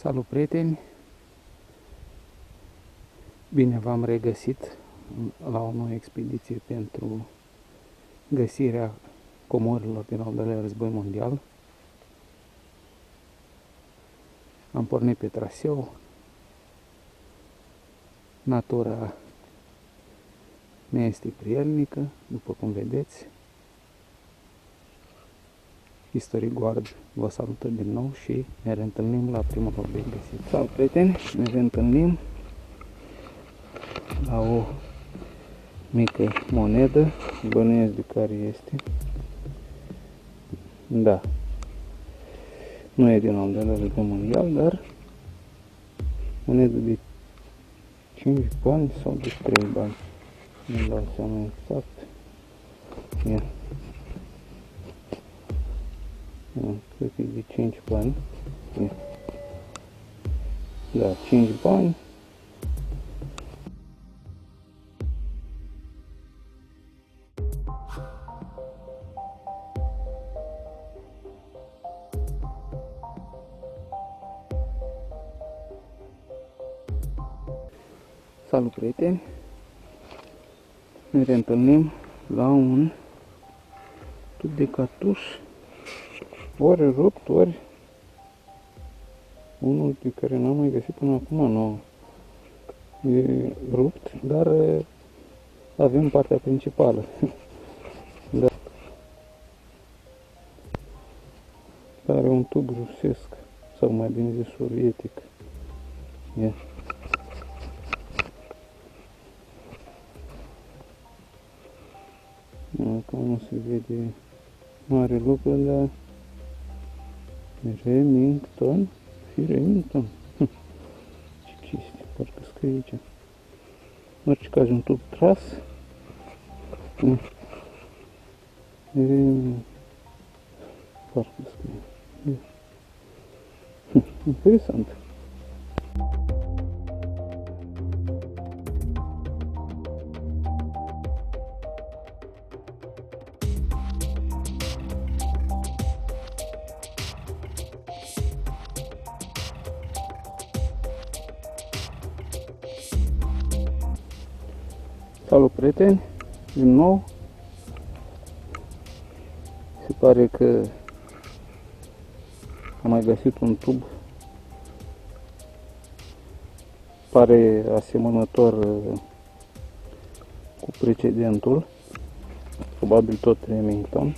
Salut, prieteni! Bine v-am regăsit la o nouă expediție pentru găsirea comorilor din al doilea război mondial. Am pornit pe traseu. Natura ne este prielnică, după cum vedeți. History Guard vă salută din nou și ne reîntâlnim la primul loc de găsit. Salut, prieteni! Ne reîntâlnim la o mică monedă, bănuiesc de care este. Da, nu e din al doilea război mondial, dar monedă de 5 bani sau de 3 bani. Nu dau seama exact. Ia. Cred că e de 5 bani. Ia. Da, 5 bani. Salut, prieteni! Ne reîntâlnim la un tub de cartuș, ori rupt, ori unul pe care n-am mai găsit până acum, nu. E rupt, dar avem partea principală. Da. Are un tub rusesc, sau mai bine zis sovietic. Ia. Acum nu se vede mare lucru, dar Remington, Remington. Ce chestie, parcă scrie aici. În orice caz, un tub tras. Parcă scrie. Interesant. Salut, prieteni! Din nou, se pare că am mai găsit un tub, pare asemănător cu precedentul, probabil tot Remington.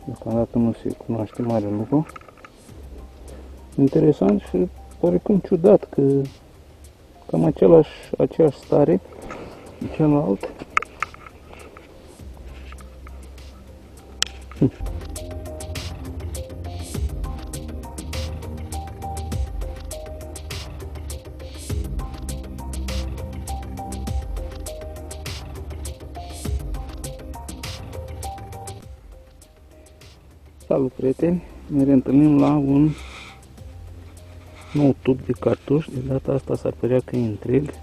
Deocamdată nu se cunoaște mare lucru. Interesant și oarecum ciudat că cam aceeași stare de celălalt. Salut, prieteni! Ne reîntâlnim la un nou tub de cartuș. De data asta s-ar părea că e întreg.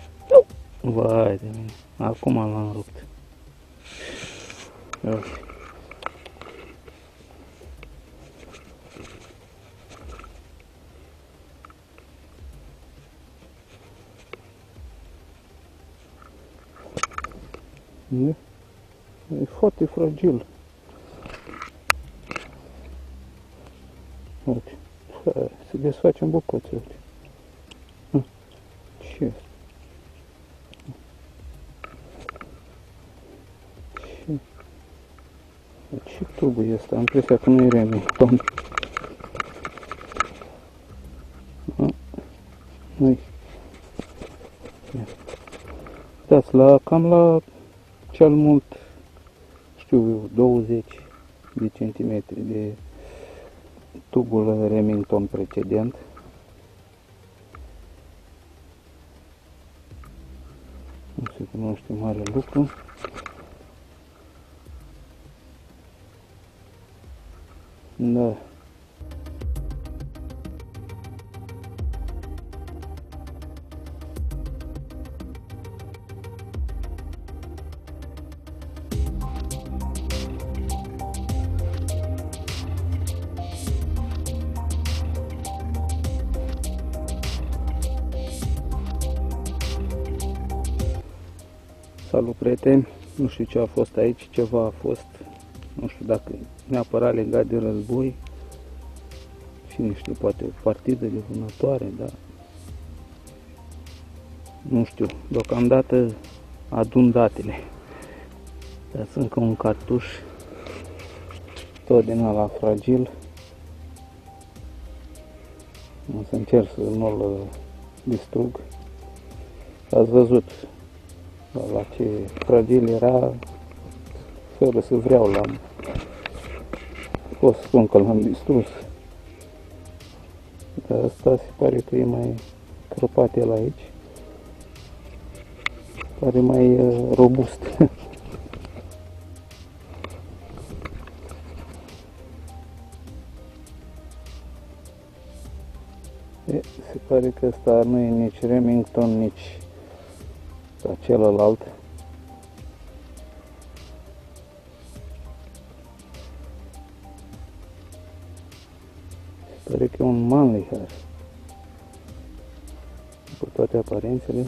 Vai de mine! Acum l-am rupt. E foarte fragil. Uite. Se desface în bucăți. Uite. Ce? Ce tub e ăsta? Am impresia că nu e Remington. Nu-i. Uitați, cam la cel mult, știu eu, 20 de centimetri de tubul Remington precedent. Nu se cunoaște mare lucru. Da. Salut prieteni, nu știu ce a fost aici, ceva a fost, nu știu dacă neapărat legat de război, cine știe, poate o partidă de vânătoare, dar nu știu, deocamdată adun datele. Dar sunt ca un cartuș, tot din ăla fragil, o să încerc să nu-l distrug. Ați văzut la ce fragil era, fără să vreau l-am. Pot să spun că l-am distrus. Dar asta se pare că e mai crăpat el aici. Pare mai robust. Se pare că ăsta nu e nici Remington, nici celălalt. Se pare că e un Mannlicher, cu toate aparențele.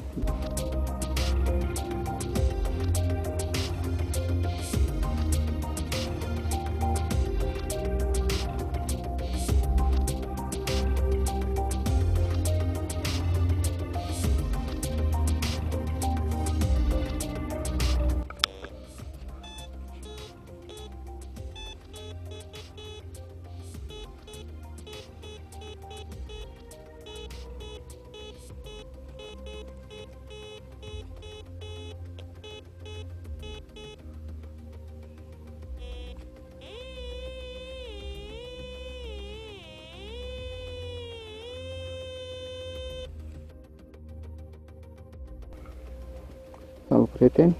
Salut prieteni,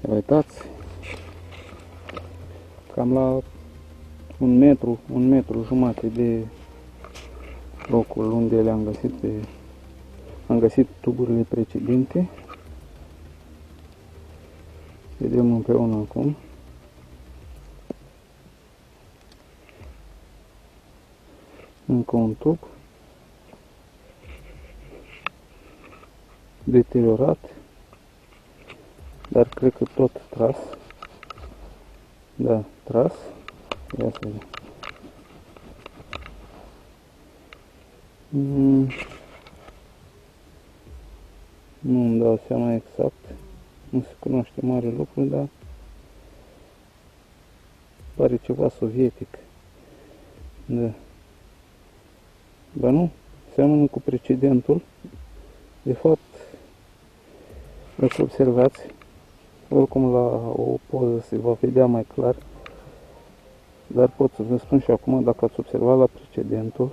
uitați, cam la un metru jumate de locul unde am găsit tuburile precedente. Vedem împreună acum. Încă un tub deteriorat, dar cred că tot tras. Da, tras. Ia să vedem. Nu îmi dau seama exact. Nu se cunoaște mare lucru, dar pare ceva sovietic. Da. Dar nu, seamănă cu precedentul. De fapt, dacă observați, oricum la o poză se va vedea mai clar, dar pot să vă spun și acum, dacă ați observat la precedentul,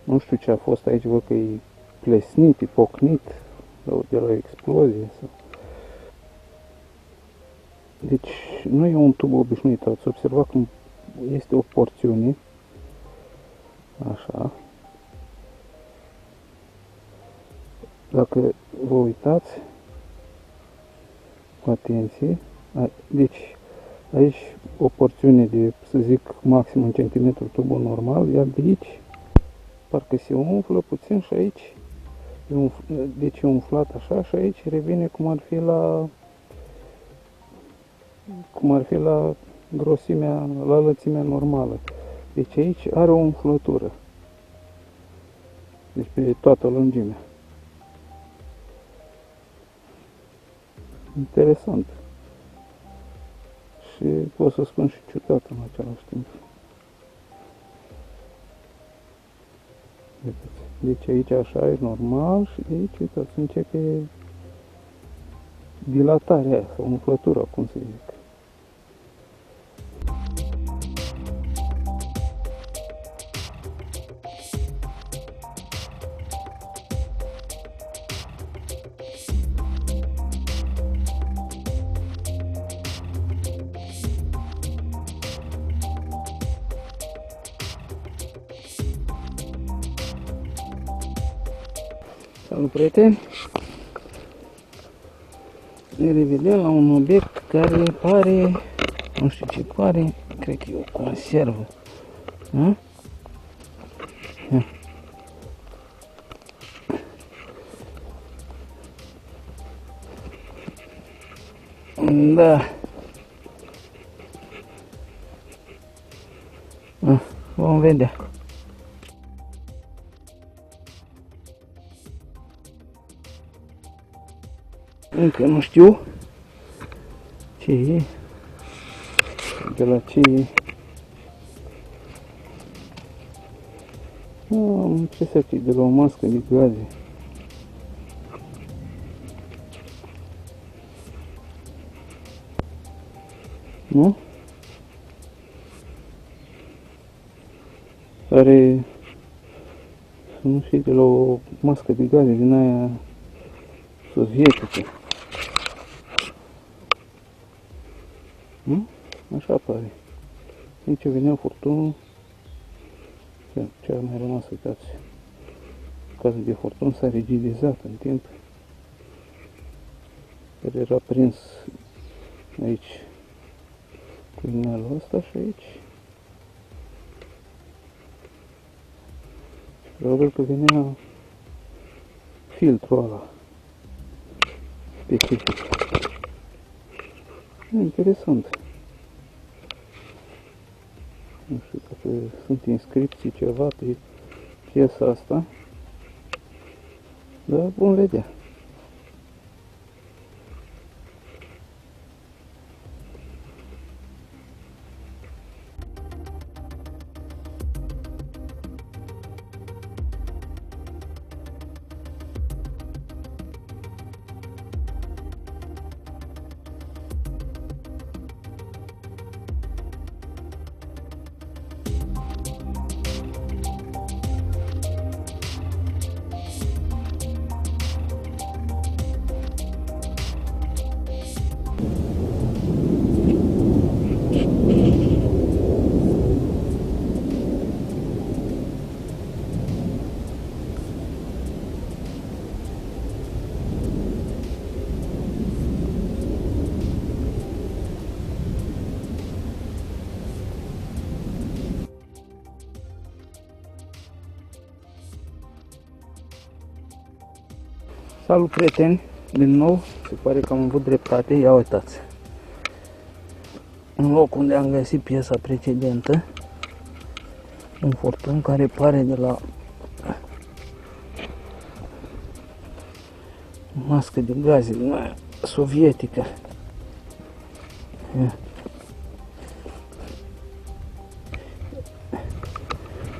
nu știu ce a fost aici, văd că e plesnit, e pocnit de la o explozie. Deci nu e un tub obișnuit, ați observat cum este o porțiune, așa. Dacă vă uitați cu atenție, deci aici o porțiune de, să zic, maxim un centimetru tubul normal, iar de aici parcă se umflă puțin și aici, deci e umflat așa și aici revine cum ar fi la grosimea, la lățimea normală. Deci aici are o umflătură, deci pe toată lungimea. Interesant. Și pot să spun și ciudat în același timp. Deci aici așa e normal și de aici, uitați, începe dilatarea aia, sau umflătura, cum să zic. Salut prieteni! Ne revedem la un obiect care pare, nu știu ce pare, cred că e o conservă. Da? Da. Vom vedea. Încă nu știu ce e, de la ce e. Am ce să fie, de la o mască de gaze. Nu? Are, nu știu, de la o mască de gaze din aia sovietică. Nu? Așa pare. Aici venea furtunul. Ce a mai rămas, uitați. Cazul de furtun s-a rigidizat în timp. El era prins aici cu inelul ăsta și aici. Probabil că venea filtrul ăla specific. Interesant. Nu știu dacă sunt inscripții ceva pe piesa asta, dar vom vedea. Salut, prieteni! Din nou, se pare că am avut dreptate. Ia uitați! În locul unde am găsit piesa precedentă, un furtun care pare de la mască de gaze din aia sovietică.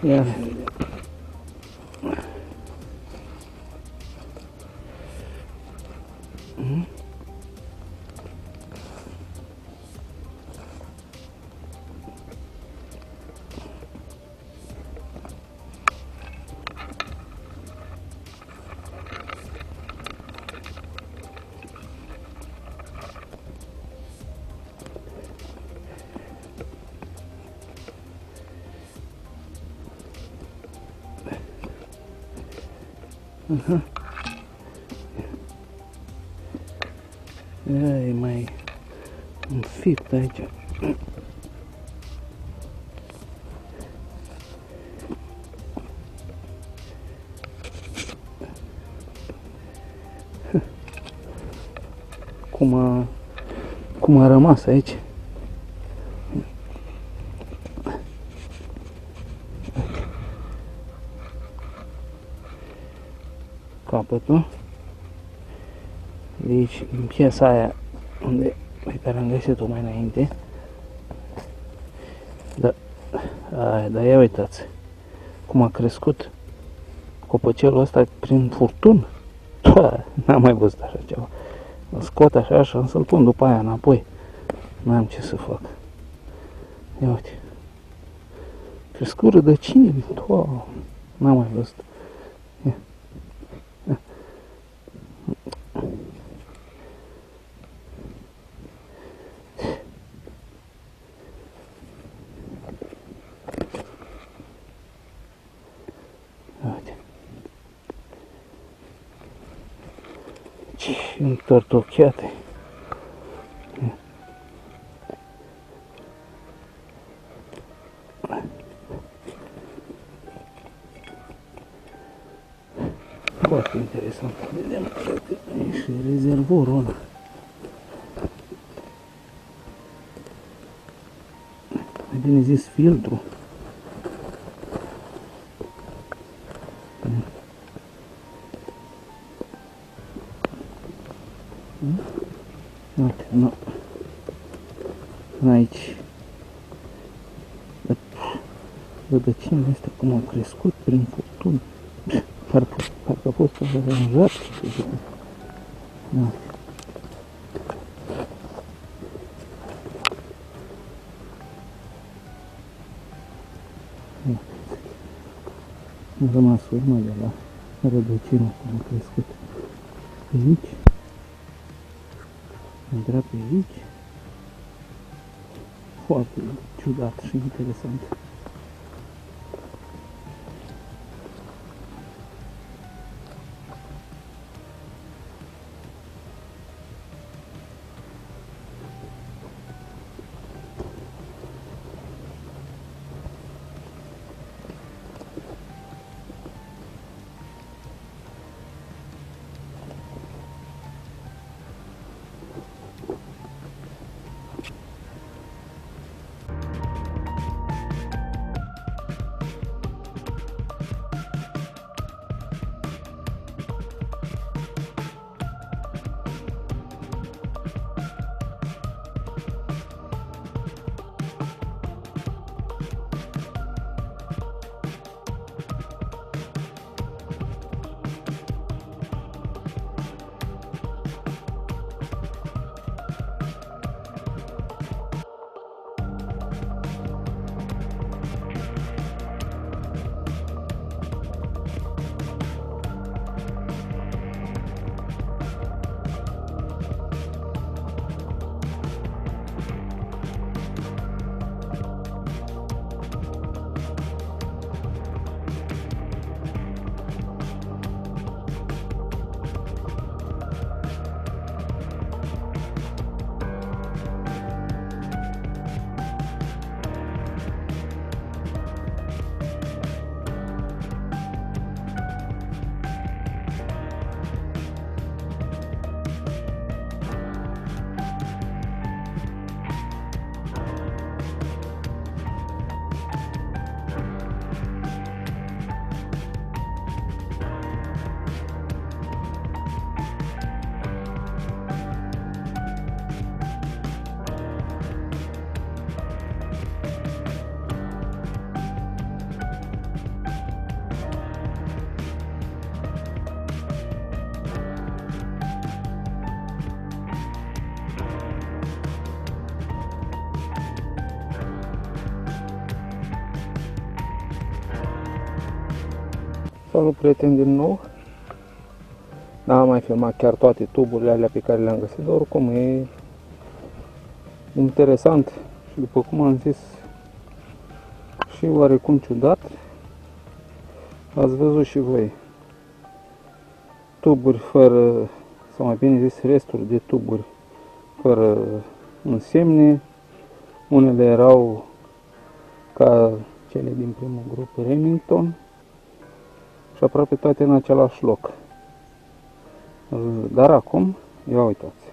Ia. E mai înfipt aici. Cum a rămas aici. Capătul. De aici, în piesa aia pe care am găsit-o mai înainte. Dar ia uitați cum a crescut copăcelul ăsta prin furtun. N-am mai văzut așa ceva. Îl scot așa și am să-l pun după aia înapoi. N-am ce să fac. Ia uite. Crescut rădăcini. N-am mai văzut. Ia. Întortocheate. Foarte interesant. Vedem și rezervorul ăla. bine zis filtru. Uite, nu. Până aici. Rădăcinile astea cum au crescut prin furtuni. Parcă a fost aranjat. Da. Am rămas urmă de la rădăcină cum a crescut pe aici. Intra pe aici. Foarte ciudat și interesant. Salut, prieteni, din nou. N-am mai filmat chiar toate tuburile alea pe care le-am găsit, dar oricum e interesant și, după cum am zis, și oarecum ciudat. Ați văzut și voi tuburi fără, sau mai bine zis resturi de tuburi fără însemne. Unele erau ca cele din primul grup Remington și aproape toate în același loc. Dar acum, ia uitați,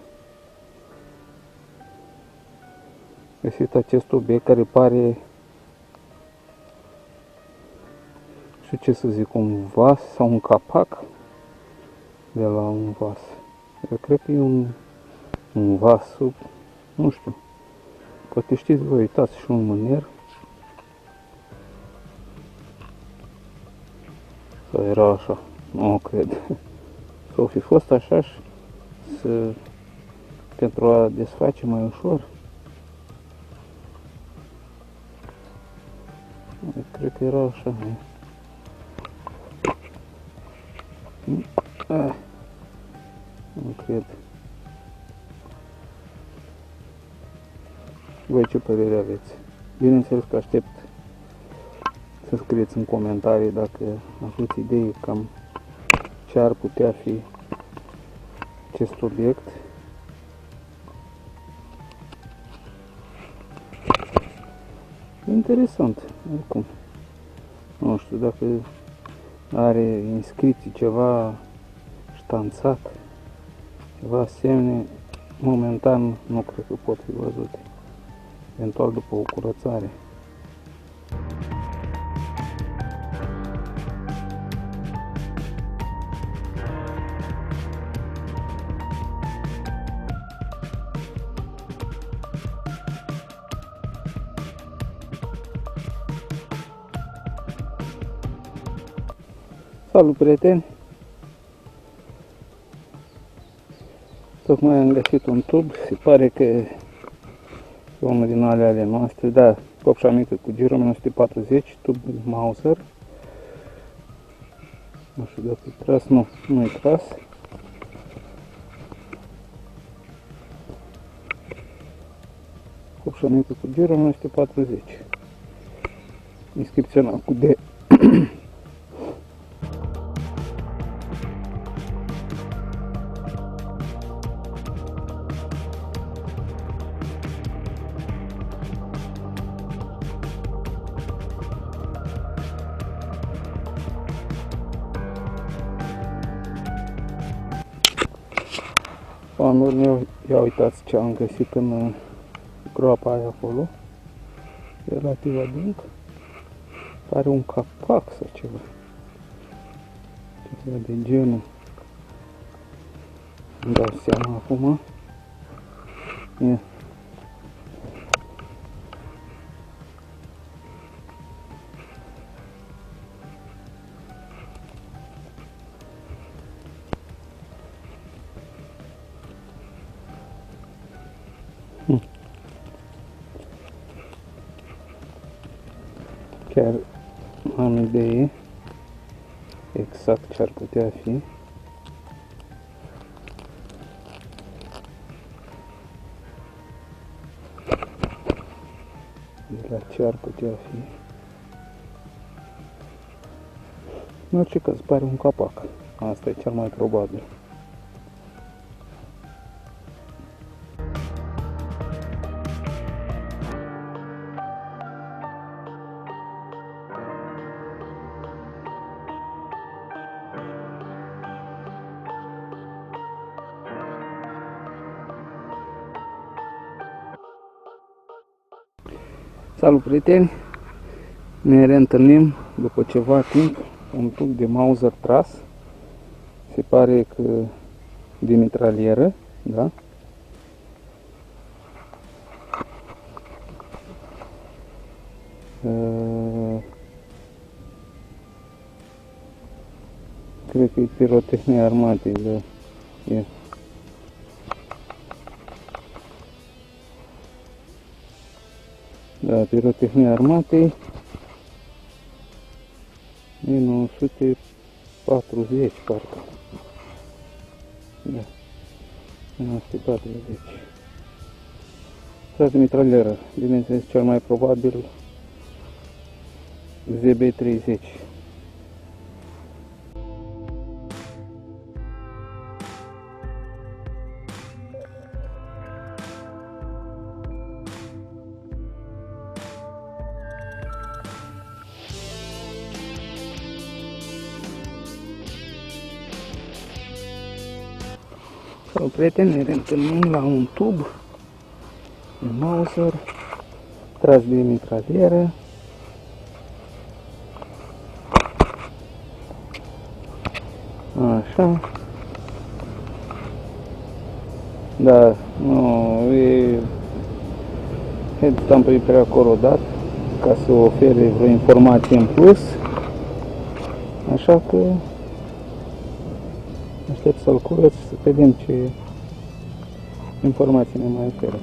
găsit acest obiect care pare, știu ce să zic, un vas sau un capac de la un vas. Eu cred că e un vas, nu știu, poate știți voi, uitați, și un mâner. Sau era așa, nu cred. Sau fi fost așa și pentru a desface mai ușor. Cred că era așa. Nu cred. Voi ce părere aveți? Bineînțeles că aștept să scrieți în comentarii dacă aveți idei cam ce ar putea fi acest obiect. Interesant, oricum. Nu știu dacă are inscripții, ceva ștanțat, ceva semne, momentan nu cred că pot fi văzute. Eventual după o curățare. Salut, prieteni! Tocmai am găsit un tub, se pare că e unul din ale noastre, da, copșa mică cu giro 1940, tub Mauser. Nu știu dacă e tras, nu e tras. Copșa mică cu giro 1940. Inscripționat cu D. Oamenilor mei, ia uitați ce am găsit în groapa aia acolo. Relativ adânc. Pare un capac sau ceva. Ceva de genul. Îmi dau seama acum. Ia. Chiar am idee exact ce ar putea fi. De la ce ar putea fi. În orice caz, pare un capac. Asta e cel mai probabil. Salut, prieteni! Ne reîntâlnim după ceva timp, un tub de Mauser tras. Se pare că de mitralieră, da? Cred că e pirotehnie armatei, da? E. Da, pirotehnie armatei 1940, parcă. Da, 1940. Tras de mitralieră, bineînțeles, cel mai probabil ZB30. Salut, prieteni, ne reîntâlnim la un tub de Mauser tras de mitralieră. Așa. Da, nu, headstamp-ul e prea corodat ca să ofere vreo informație în plus. Așa că aștept să-l curăț să vedem ce informații ne mai oferă.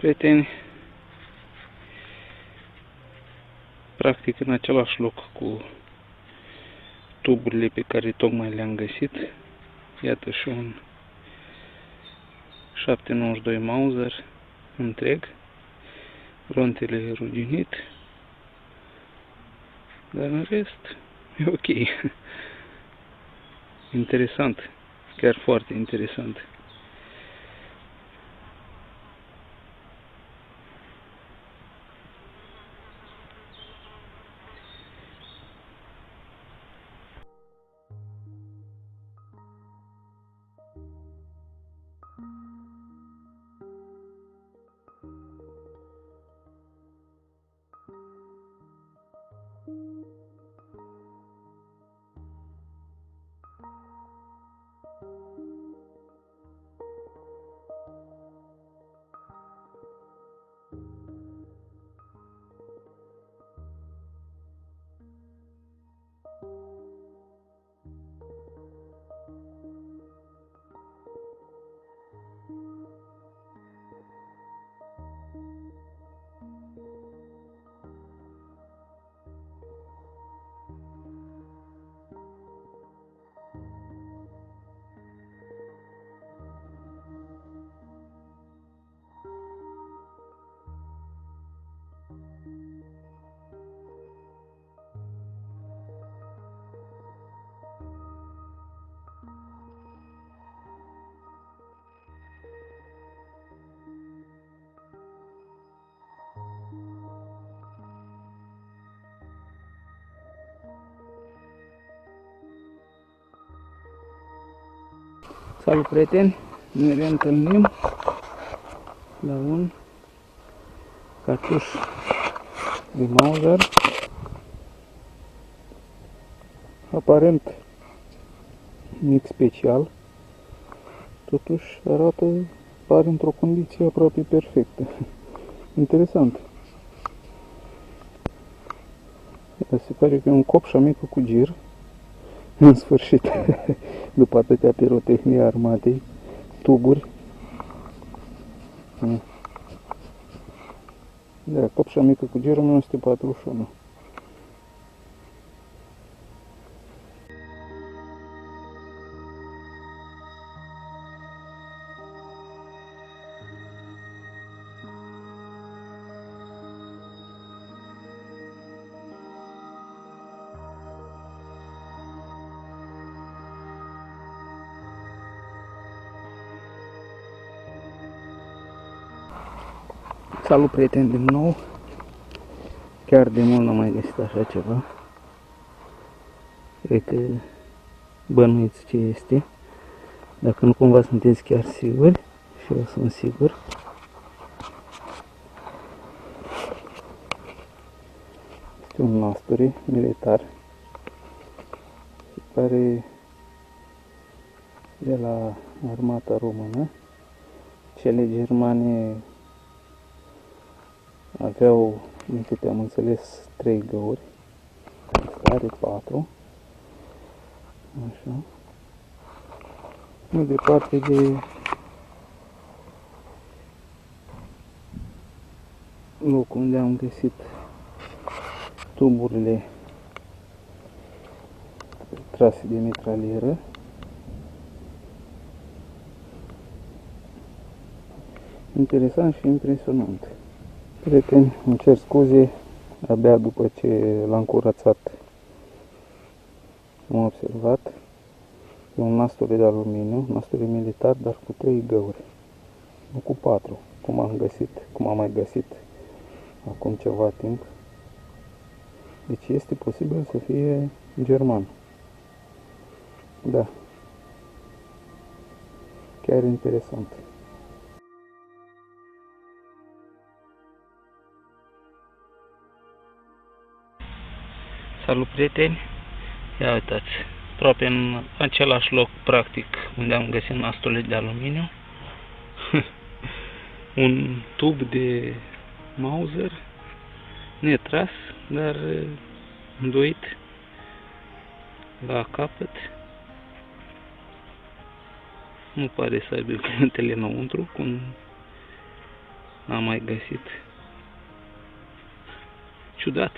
prieteni, practic în același loc cu tuburile pe care tocmai le-am găsit. Iată și un 792 Mauser întreg, rontele ruginit, dar în rest e ok. Interesant, chiar foarte interesant. Salut prieteni, ne reîntâlnim la un cartuș de Mauser, aparent mic special, totuși pare într-o condiție aproape perfectă. Interesant. Se pare că e un copșa mică cu gir. În sfârșit, după atâtea pirotehnie armatei, tuburi. Da, copșa mică cu gir 1941. Salut prieteni din nou, chiar de mult n-am mai găsit așa ceva, cred că bănuiți ce este, dacă nu cumva sunteți chiar siguri, și eu sunt sigur. Este un nasturi militar, se pare de la armata română. Cele germane aveau, din câte am înțeles, 3 găuri, are 4, așa, nu departe de locul unde am găsit tuburile trase de mitralieră. Interesant și impresionant. Prieteni, îmi cer scuze, abia după ce l-am curățat am observat. E un nasturi de aluminiu, nasturi militar, dar cu 3 găuri, nu cu 4, cum am mai găsit acum ceva timp. Deci este posibil să fie german. Da. Chiar interesant. Salut prieteni! Ia uitați, aproape în același loc practic unde am găsit nasturile de aluminiu. Un tub de Mauser netras, dar îndoit la capăt. Nu pare să aibă cuvântele înăuntru, cum N-am mai găsit. Ciudat.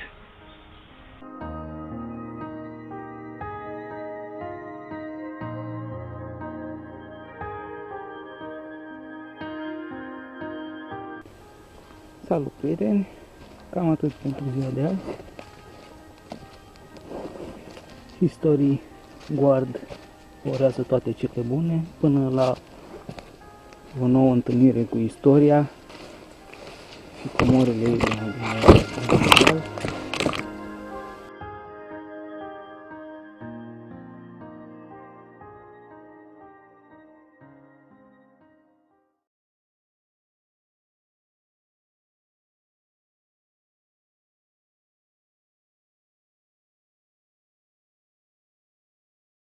Salut, prieteni! Cam atât pentru ziua de azi. History Guard urează toate cele bune până la o nouă întâlnire cu istoria și comorile ei din